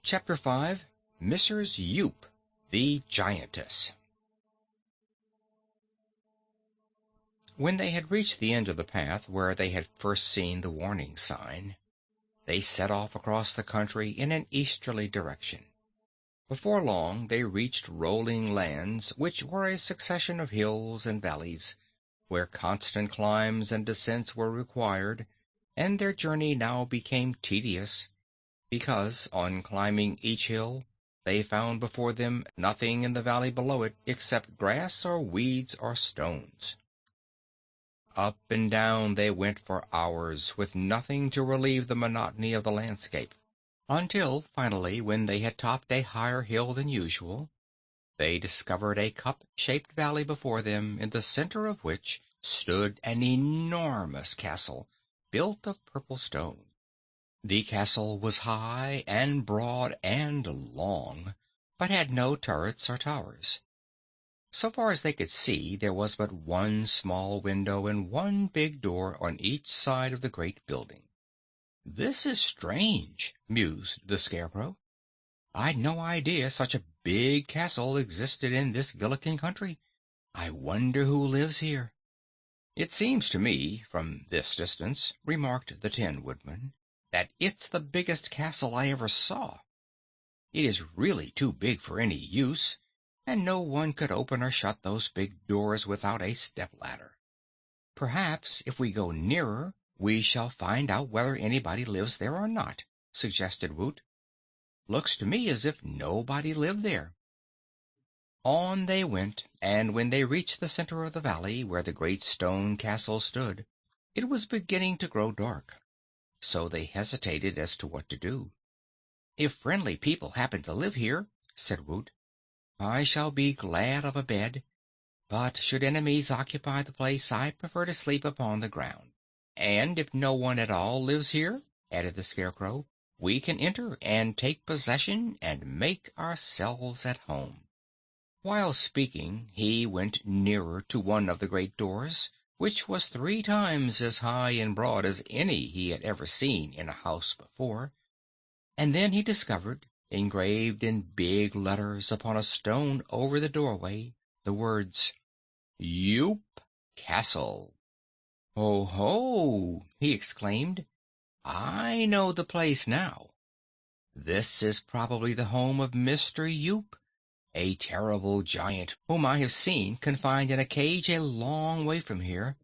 Chapter 5 Mrs. Yoop, the Giantess. When they had reached the end of the path where they had first seen the warning sign, they set off across the country in an easterly direction. Before long they reached rolling lands, which were a succession of hills and valleys, where constant climbs and descents were required, and their journey now became tedious, because, on climbing each hill, they found before them nothing in the valley below it except grass or weeds or stones. Up and down they went for hours, with nothing to relieve the monotony of the landscape, until finally, when they had topped a higher hill than usual, they discovered a cup-shaped valley before them, in the center of which stood an enormous castle, built of purple stone. The castle was high and broad and long, but had no turrets or towers. So far as they could see, there was but one small window and one big door on each side of the great building. "This is strange," mused the Scarecrow. "I'd no idea such a big castle existed in this Gillikin country. I wonder who lives here." "It seems to me, from this distance," remarked the Tin Woodman, "that it's the biggest castle I ever saw. It is really too big for any use, and no one could open or shut those big doors without a step-ladder. Perhaps if we go nearer we shall find out whether anybody lives there or not," suggested Woot. "Looks to me as if nobody lived there." On they went, and when they reached the center of the valley, where the great stone castle stood, it was beginning to grow dark. So they hesitated as to what to do. "If friendly people happen to live here," said Woot, "I shall be glad of a bed, but should enemies occupy the place, I prefer to sleep upon the ground." "And if no one at all lives here," added the Scarecrow, "we can enter and take possession and make ourselves at home." While speaking, he went nearer to one of the great doors, which was 3 times as high and broad as any he had ever seen in a house before, and then he discovered, engraved in big letters upon a stone over the doorway, the words, "Yoop Castle." "Oh ho!" he exclaimed. "I know the place now. This is probably the home of Mr. Yoop, a terrible giant whom I have seen confined in a cage a long way from here.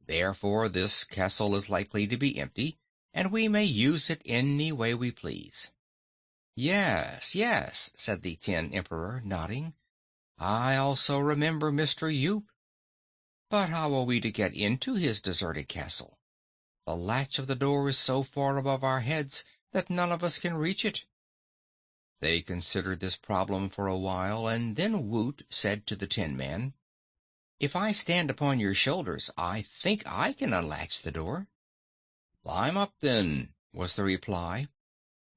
Therefore this castle is likely to be empty, and we may use it any way we please." "Yes, yes," said the Tin Emperor, nodding. "I also remember Mr. Yoop. But how are we to get into his deserted castle? The latch of the door is so far above our heads that none of us can reach it." They considered this problem for a while, and then Woot said to the Tin Man, "If I stand upon your shoulders, I think I can unlatch the door." "Climb up, then," was the reply,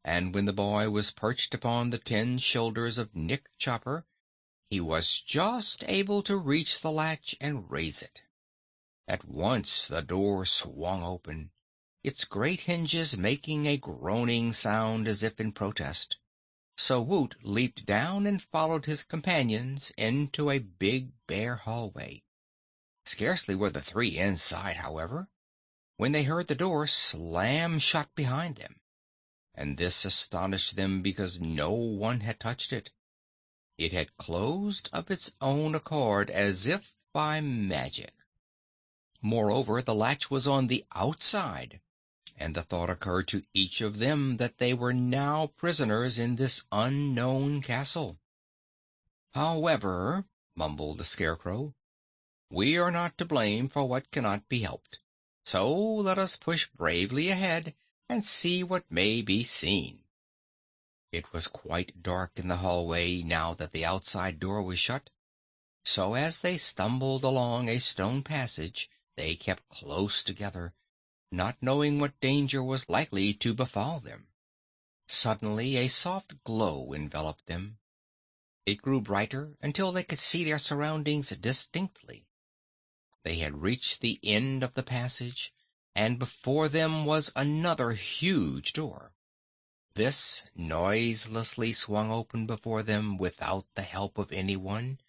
and when the boy was perched upon the tin shoulders of Nick Chopper, he was just able to reach the latch and raise it. At once the door swung open, its great hinges making a groaning sound as if in protest. So Woot leaped down and followed his companions into a big bare hallway. Scarcely were the 3 inside, however, when they heard the door slam shut behind them, and this astonished them because no one had touched it. It had closed of its own accord, as if by magic. Moreover, the latch was on the outside, and the thought occurred to each of them that they were now prisoners in this unknown castle. "However," mumbled the Scarecrow, "we are not to blame for what cannot be helped, so let us push bravely ahead and see what may be seen." It was quite dark in the hallway now that the outside door was shut, so as they stumbled along a stone passage they kept close together, not knowing what danger was likely to befall them. Suddenly a soft glow enveloped them. It grew brighter until they could see their surroundings distinctly. They had reached the end of the passage, and before them was another huge door. This noiselessly swung open before them without the help of anyone,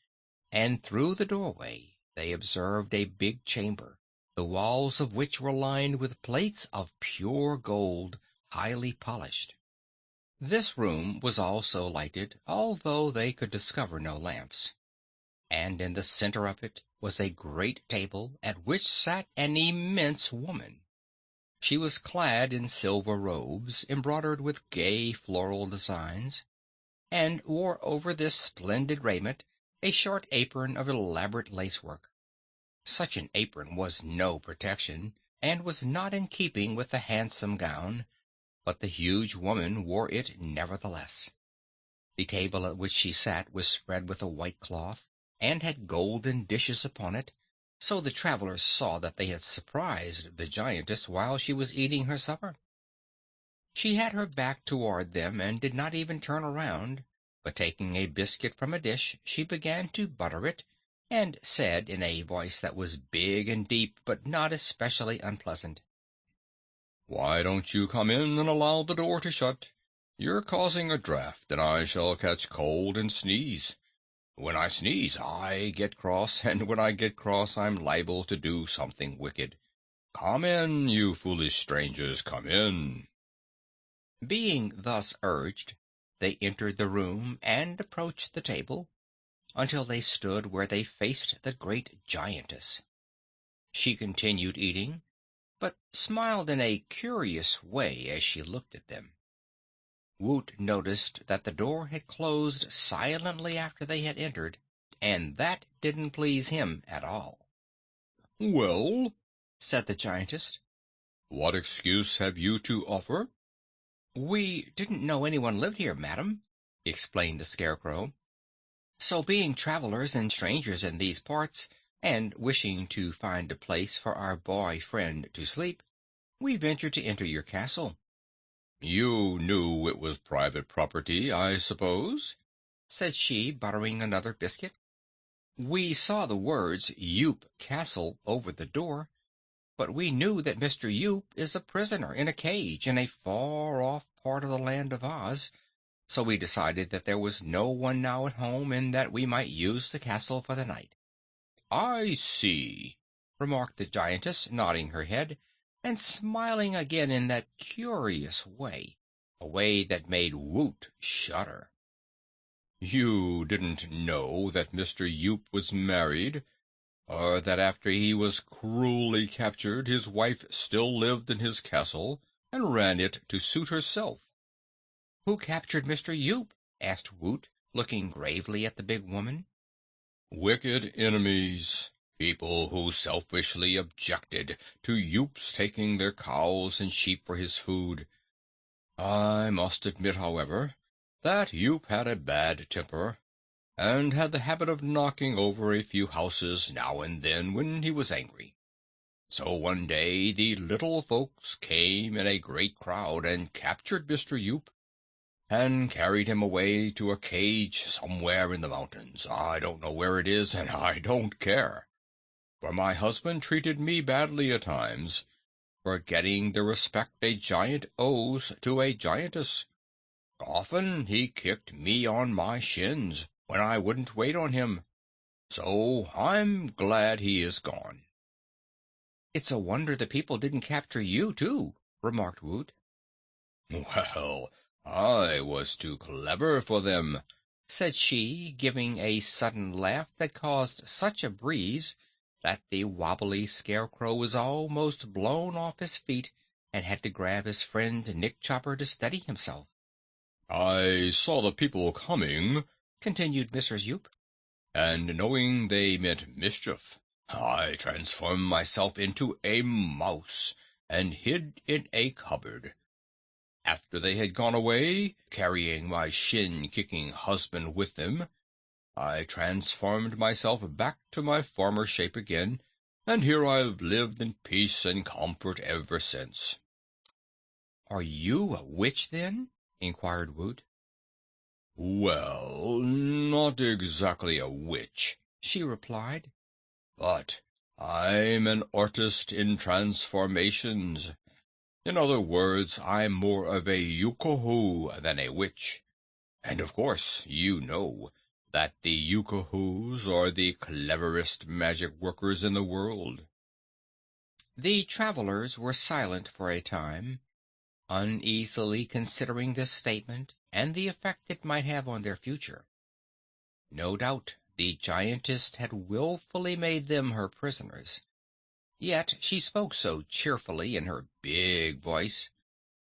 and through the doorway they observed a big chamber, the walls of which were lined with plates of pure gold, highly polished. This room was also lighted, although they could discover no lamps, and in the center of it was a great table at which sat an immense woman. She was clad in silver robes embroidered with gay floral designs, and wore over this splendid raiment a short apron of elaborate lacework. Such an apron was no protection, and was not in keeping with the handsome gown, but the huge woman wore it nevertheless. The table at which she sat was spread with a white cloth, and had golden dishes upon it, so the travelers saw that they had surprised the giantess while she was eating her supper. She had her back toward them and did not even turn around, but taking a biscuit from a dish, she began to butter it, and said in a voice that was big and deep, but not especially unpleasant, "Why don't you come in and allow the door to shut? You're causing a draught, and I shall catch cold and sneeze. When I sneeze, I get cross, and when I get cross, I'm liable to do something wicked. Come in, you foolish strangers, come in." Being thus urged, they entered the room and approached the table, until they stood where they faced the great giantess. She continued eating, but smiled in a curious way as she looked at them. Woot noticed that the door had closed silently after they had entered, and that didn't please him at all. "Well," said the giantess, "what excuse have you to offer?" "We didn't know anyone lived here, madam," explained the Scarecrow. "So, being travelers and strangers in these parts, and wishing to find a place for our boy friend to sleep, we ventured to enter your castle." "You knew it was private property, I suppose?" said she, buttering another biscuit. "We saw the words Yoop Castle over the door, but we knew that Mr. Yoop is a prisoner in a cage in a far-off part of the land of Oz, so we decided that there was no one now at home and that we might use the castle for the night." "I see," remarked the giantess, nodding her head and smiling again in that curious way, a way that made Woot shudder. "You didn't know that Mr. Yoop was married, or that after he was cruelly captured his wife still lived in his castle and ran it to suit herself?" "Who captured Mr. Yoop?" asked Woot, looking gravely at the big woman. "Wicked enemies. People who selfishly objected to Yoop's taking their cows and sheep for his food. I must admit, however, that Yoop had a bad temper, and had the habit of knocking over a few houses now and then when he was angry. So one day the little folks came in a great crowd and captured Mr. Yoop, and carried him away to a cage somewhere in the mountains. I don't know where it is, and I don't care, for my husband treated me badly at times, forgetting the respect a giant owes to a giantess. Often he kicked me on my shins when I wouldn't wait on him, so I'm glad he is gone." "It's a wonder the people didn't capture you, too," remarked Woot. "Well, I was too clever for them," said she, giving a sudden laugh that caused such a breeze that the wobbly Scarecrow was almost blown off his feet and had to grab his friend Nick Chopper to steady himself. "I saw the people coming," continued Mrs. Yoop, "and knowing they meant mischief, I transformed myself into a mouse and hid in a cupboard. After they had gone away, carrying my shin-kicking husband with them, I transformed myself back to my former shape again, and here I've lived in peace and comfort ever since." "Are you a witch, then?" inquired Woot. "Well, not exactly a witch," she replied, "but I'm an artist in transformations. In other words, I'm more of a Yookahoo than a witch. And of course, you know that the Yookahoos are the cleverest magic workers in the world. The travelers were silent for a time, uneasily considering this statement and the effect it might have on their future. No doubt the giantess had wilfully made them her prisoners, yet she spoke so cheerfully in her big voice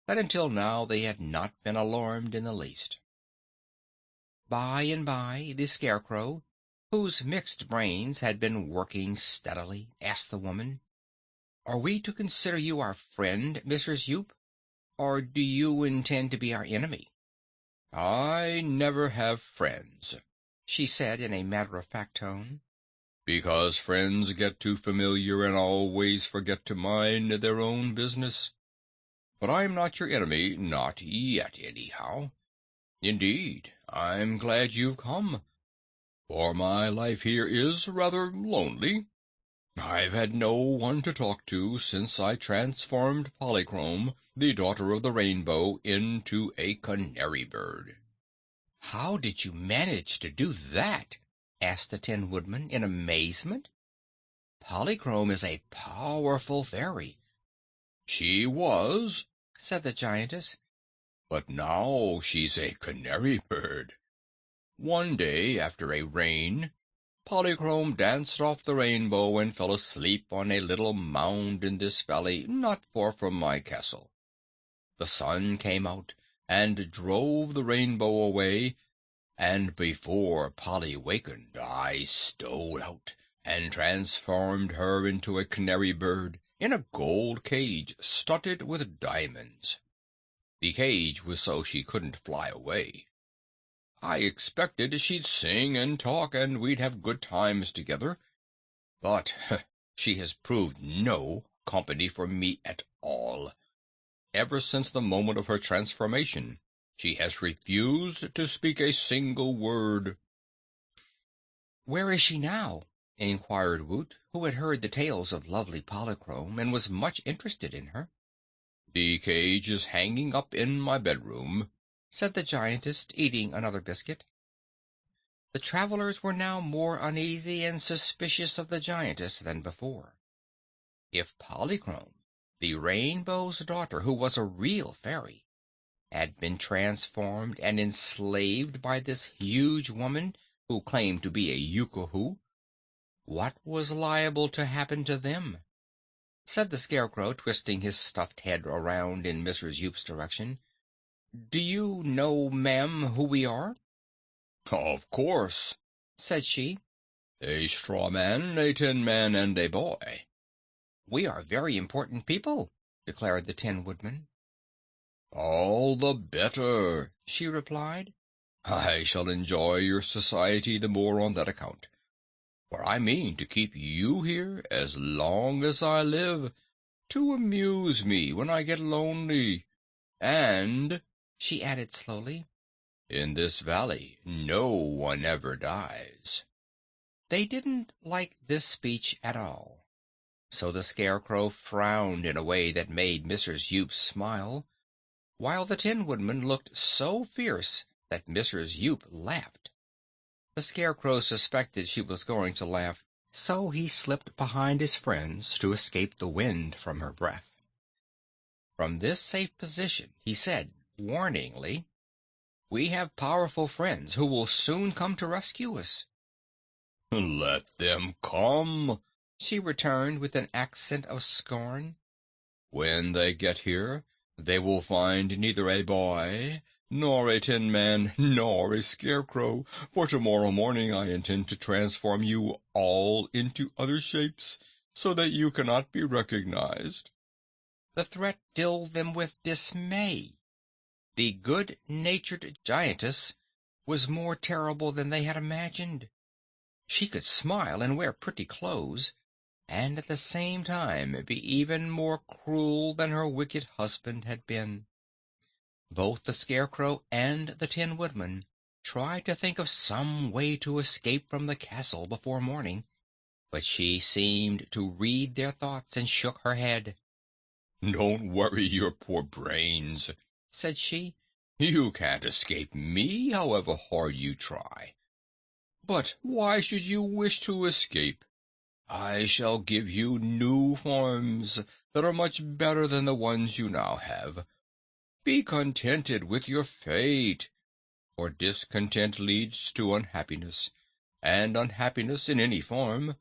that until now they had not been alarmed in the least. By and by the Scarecrow, whose mixed brains had been working steadily, asked the woman, "Are we to consider you our friend, Mrs. Yoop, or do you intend to be our enemy?" I never have friends, she said in a matter-of-fact tone. because friends get too familiar and always forget to mind their own business. But I'm not your enemy, not yet, anyhow. Indeed, I'm glad you've come, for my life here is rather lonely. I've had no one to talk to since I transformed Polychrome, the daughter of the rainbow, into a canary bird. "How did you manage to do that?" asked the Tin Woodman in amazement. "Polychrome is a powerful fairy." She was, said the giantess. but now she's a canary bird. One day, after a rain, Polychrome danced off the rainbow and fell asleep on a little mound in this valley not far from my castle. The sun came out and drove the rainbow away, and before Polly wakened, I stole out and transformed her into a canary bird in a gold cage studded with diamonds. The cage was so she couldn't fly away. I expected she'd sing and talk and we'd have good times together, but she has proved no company for me at all. Ever since the moment of her transformation, she has refused to speak a single word. "Where is she now?" inquired Woot, who had heard the tales of lovely Polychrome and was much interested in her. The cage is hanging up in my bedroom, said the giantess, eating another biscuit. The travelers were now more uneasy and suspicious of the giantess than before. If Polychrome, the Rainbow's daughter, who was a real fairy, had been transformed and enslaved by this huge woman who claimed to be a Yookahoo, what was liable to happen to them? Said the Scarecrow, twisting his stuffed head around in Mrs. Yoop's direction. "Do you know, ma'am, who we are?" Of course, said she. "A straw man, a tin man, and a boy." "We are very important people," declared the Tin Woodman. "All the better," she replied. "I shall enjoy your society the more on that account, for I mean to keep you here as long as I live, to amuse me when I get lonely. And," she added slowly, "in this valley no one ever dies." They didn't like this speech at all, so the Scarecrow frowned in a way that made Mrs. Yoop smile, while the Tin Woodman looked so fierce that Mrs. Yoop laughed. The Scarecrow suspected she was going to laugh, so he slipped behind his friends to escape the wind from her breath. From this safe position he said warningly, "We have powerful friends who will soon come to rescue us." "Let them come," she returned with an accent of scorn. "When they get here, they will find neither a boy, nor a tin man, nor a scarecrow, for tomorrow morning I intend to transform you all into other shapes, so that you cannot be recognized." The threat filled them with dismay. The good-natured giantess was more terrible than they had imagined. She could smile and wear pretty clothes, and at the same time be even more cruel than her wicked husband had been. Both the Scarecrow and the Tin Woodman tried to think of some way to escape from the castle before morning, but she seemed to read their thoughts and shook her head. Don't worry your poor brains, said she. You can't escape me, however hard you try. But why should you wish to escape? I shall give you new forms that are much better than the ones you now have. Be contented with your fate, for discontent leads to unhappiness, and unhappiness in any form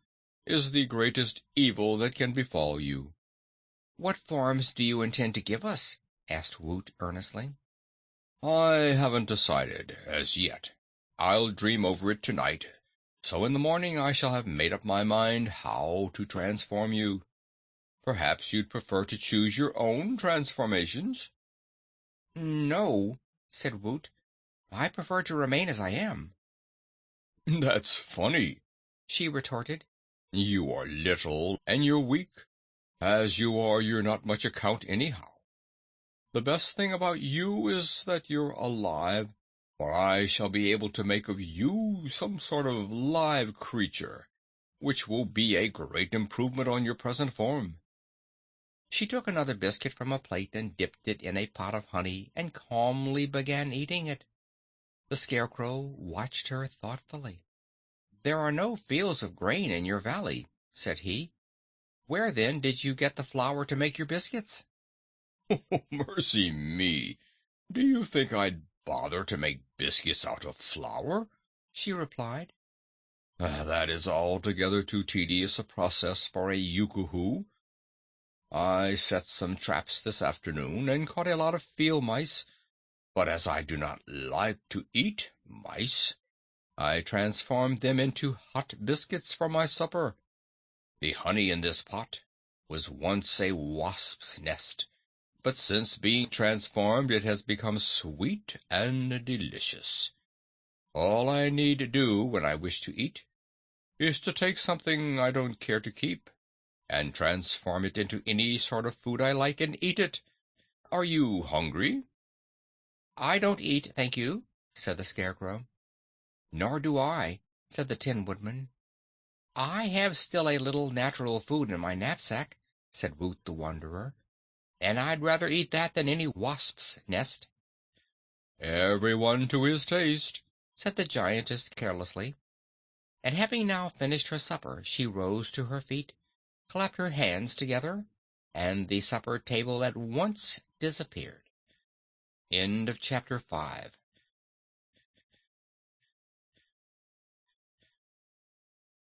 is the greatest evil that can befall you. What forms do you intend to give us? Asked Woot earnestly. I haven't decided as yet. I'll dream over it tonight, so in the morning I shall have made up my mind how to transform you. Perhaps you'd prefer to choose your own transformations? No, said Woot. I prefer to remain as I am. That's funny, she retorted. You are little, and you're weak. As you are, you're not much account anyhow. The best thing about you is that you're alive, for I shall be able to make of you some sort of live creature, which will be a great improvement on your present form. She took another biscuit from a plate and dipped it in a pot of honey and calmly began eating it. The Scarecrow watched her thoughtfully. "There are no fields of grain in your valley," said he. "Where, then, did you get the flour to make your biscuits?" Oh, mercy me! Do you think I'd bother to make biscuits out of flour? she replied. That is altogether too tedious a process for a Yookoohoo. I set some traps this afternoon and caught a lot of field mice, but as I do not like to eat mice, I transformed them into hot biscuits for my supper. The honey in this pot was once a wasp's nest, but since being transformed it has become sweet and delicious. All I need to do when I wish to eat is to take something I don't care to keep and transform it into any sort of food I like and eat it. Are you hungry? "I don't eat, thank you," said the Scarecrow. "Nor do I," said the Tin Woodman. "I have still a little natural food in my knapsack," said Woot the Wanderer, "and I'd rather eat that than any wasp's nest." "Everyone to his taste," said the Giantess carelessly, and having now finished her supper, she rose to her feet, clapped her hands together, and the supper table at once disappeared. End of chapter 5.